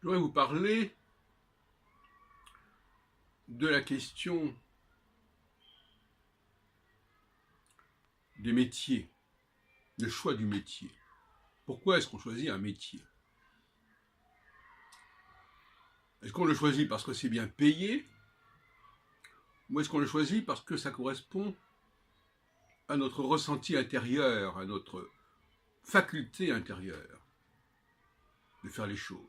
Je voudrais vous parler de la question des métiers, le choix du métier. Pourquoi est-ce qu'on choisit un métier? Est-ce qu'on le choisit parce que c'est bien payé? Ou est-ce qu'on le choisit parce que ça correspond à notre ressenti intérieur, à notre faculté intérieure de faire les choses?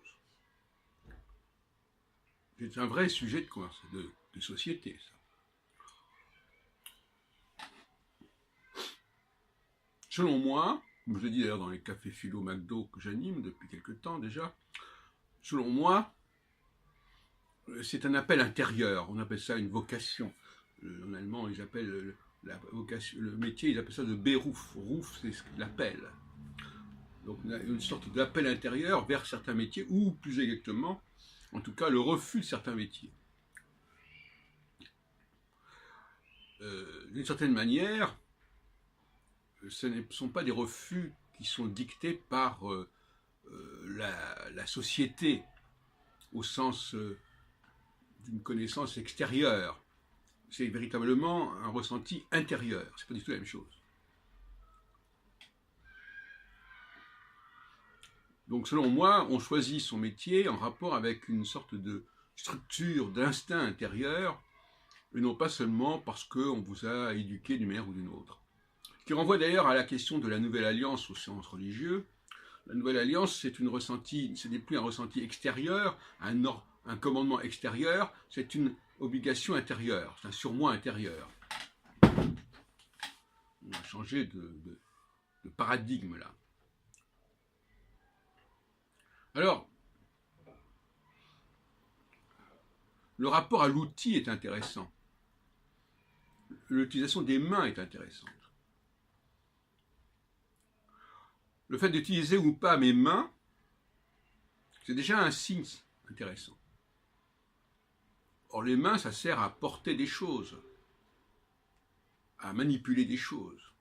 C'est un vrai sujet de société, ça. Selon moi, comme je l'ai dit d'ailleurs dans les cafés philo McDo que j'anime depuis quelque temps déjà, selon moi, c'est un appel intérieur, on appelle ça une vocation. En allemand, ils appellent la vocation, le métier, ils appellent ça de Beruf. Ruf, c'est ce qu'ils appellent. Donc une sorte d'appel intérieur vers certains métiers, ou plus exactement, en tout cas, le refus de certains métiers. D'une certaine manière, ce ne sont pas des refus qui sont dictés par la société au sens d'une connaissance extérieure. C'est véritablement un ressenti intérieur. C'est pas du tout la même chose. Donc selon moi, on choisit son métier en rapport avec une sorte de structure, d'instinct intérieur, et non pas seulement parce qu'on vous a éduqué d'une manière ou d'une autre. Ce qui renvoie d'ailleurs à la question de la nouvelle alliance au sens religieux. La nouvelle alliance, ce n'est plus un ressenti extérieur, un commandement extérieur, c'est une obligation intérieure, c'est un surmoi intérieur. On a changé de paradigme là. Alors, le rapport à l'outil est intéressant. L'utilisation des mains est intéressante. Le fait d'utiliser ou pas mes mains, c'est déjà un signe intéressant. Or, les mains, ça sert à porter des choses, à manipuler des choses,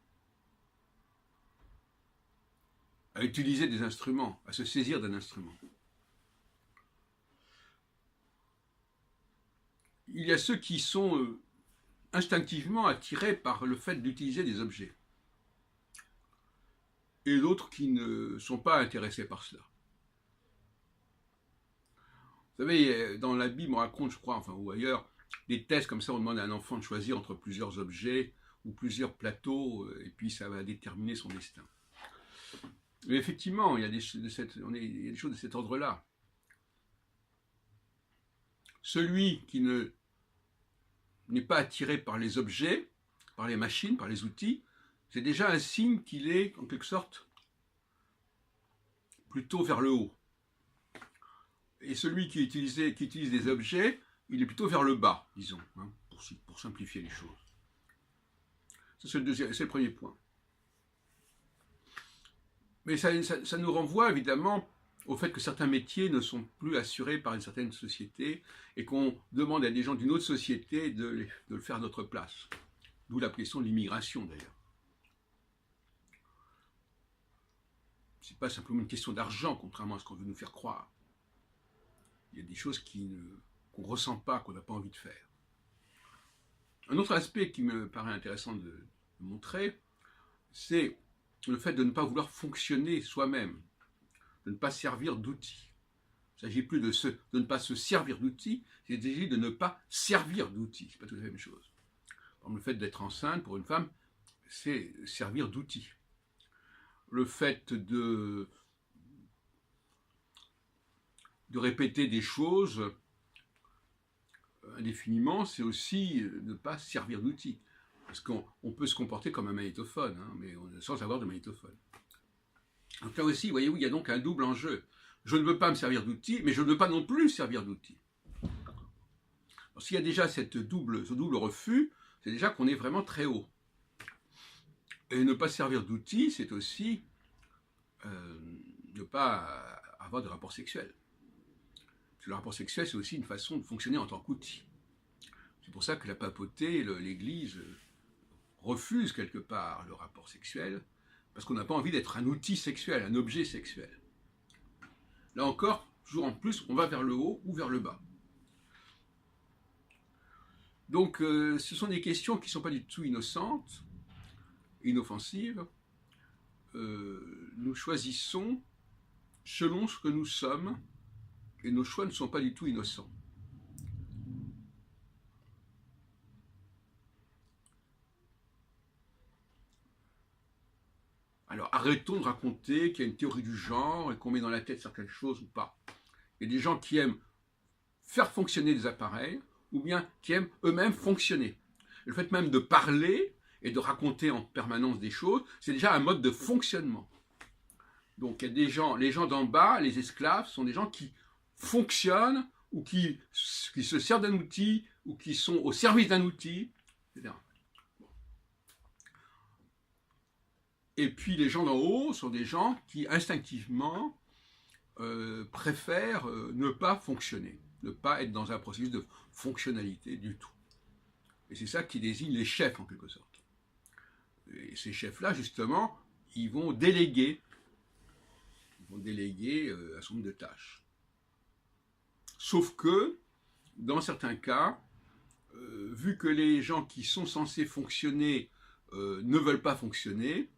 à utiliser des instruments, à se saisir d'un instrument. Il y a ceux qui sont instinctivement attirés par le fait d'utiliser des objets, et d'autres qui ne sont pas intéressés par cela. Vous savez, dans la Bible, on raconte, je crois, enfin, ou ailleurs, des tests comme ça, on demande à un enfant de choisir entre plusieurs objets ou plusieurs plateaux, et puis ça va déterminer son destin. Mais effectivement, il y a des choses de cet ordre-là. Celui qui n'est pas attiré par les objets, par les machines, par les outils, c'est déjà un signe qu'il est, en quelque sorte, plutôt vers le haut. Et celui qui utilise des objets, il est plutôt vers le bas, disons, hein, pour simplifier les choses. Ça, c'est le premier point. Mais ça nous renvoie évidemment au fait que certains métiers ne sont plus assurés par une certaine société et qu'on demande à des gens d'une autre société de le faire à notre place. D'où la question de l'immigration d'ailleurs. Ce n'est pas simplement une question d'argent, contrairement à ce qu'on veut nous faire croire. Il y a des choses qu'on ne ressent pas, qu'on n'a pas envie de faire. Un autre aspect qui me paraît intéressant de montrer, c'est le fait de ne pas vouloir fonctionner soi-même, de ne pas servir d'outils. Il ne s'agit plus de ne pas se servir d'outils, il s'agit de ne pas servir d'outils. Ce n'est pas tout à fait la même chose. Par exemple, le fait d'être enceinte pour une femme, c'est servir d'outils. Le fait de répéter des choses indéfiniment, c'est aussi ne pas servir d'outils. Parce qu'on peut se comporter comme un magnétophone, hein, mais sans avoir de magnétophone. Donc là aussi, voyez-vous, il y a donc un double enjeu. Je ne veux pas me servir d'outils, mais je ne veux pas non plus servir d'outils. S'il y a déjà ce double refus, c'est déjà qu'on est vraiment très haut. Et ne pas servir d'outils, c'est aussi ne pas avoir de rapport sexuel. Parce que le rapport sexuel, c'est aussi une façon de fonctionner en tant qu'outil. C'est pour ça que la papauté, l'Église, refuse quelque part le rapport sexuel, parce qu'on n'a pas envie d'être un outil sexuel, un objet sexuel. Là encore, toujours en plus, on va vers le haut ou vers le bas. Donc, ce sont des questions qui ne sont pas du tout innocentes, inoffensives. Nous choisissons selon ce que nous sommes, et nos choix ne sont pas du tout innocents. Alors, arrêtons de raconter qu'il y a une théorie du genre et qu'on met dans la tête certaines choses ou pas. Il y a des gens qui aiment faire fonctionner des appareils, ou bien qui aiment eux-mêmes fonctionner. Le fait même de parler et de raconter en permanence des choses, c'est déjà un mode de fonctionnement. Donc il y a des gens, les gens d'en bas, les esclaves, sont des gens qui fonctionnent ou qui se servent d'un outil ou qui sont au service d'un outil, etc. Et puis les gens d'en haut sont des gens qui instinctivement préfèrent ne pas fonctionner, ne pas être dans un processus de fonctionnalité du tout. Et c'est ça qui désigne les chefs en quelque sorte. Et ces chefs-là, justement, ils vont déléguer un certain nombre de tâches. Sauf que, dans certains cas, vu que les gens qui sont censés fonctionner ne veulent pas fonctionner,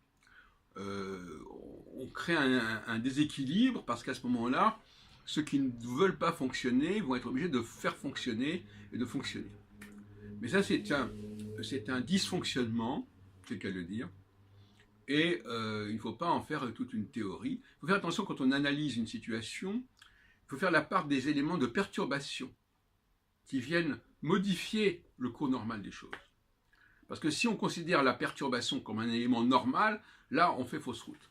on crée un déséquilibre parce qu'à ce moment-là, ceux qui ne veulent pas fonctionner vont être obligés de faire fonctionner et de fonctionner. Mais ça, c'est un dysfonctionnement, c'est le cas de le dire, et il ne faut pas en faire toute une théorie. Il faut faire attention quand on analyse une situation, il faut faire la part des éléments de perturbation qui viennent modifier le cours normal des choses. Parce que si on considère la perturbation comme un élément normal, là, on fait fausse route.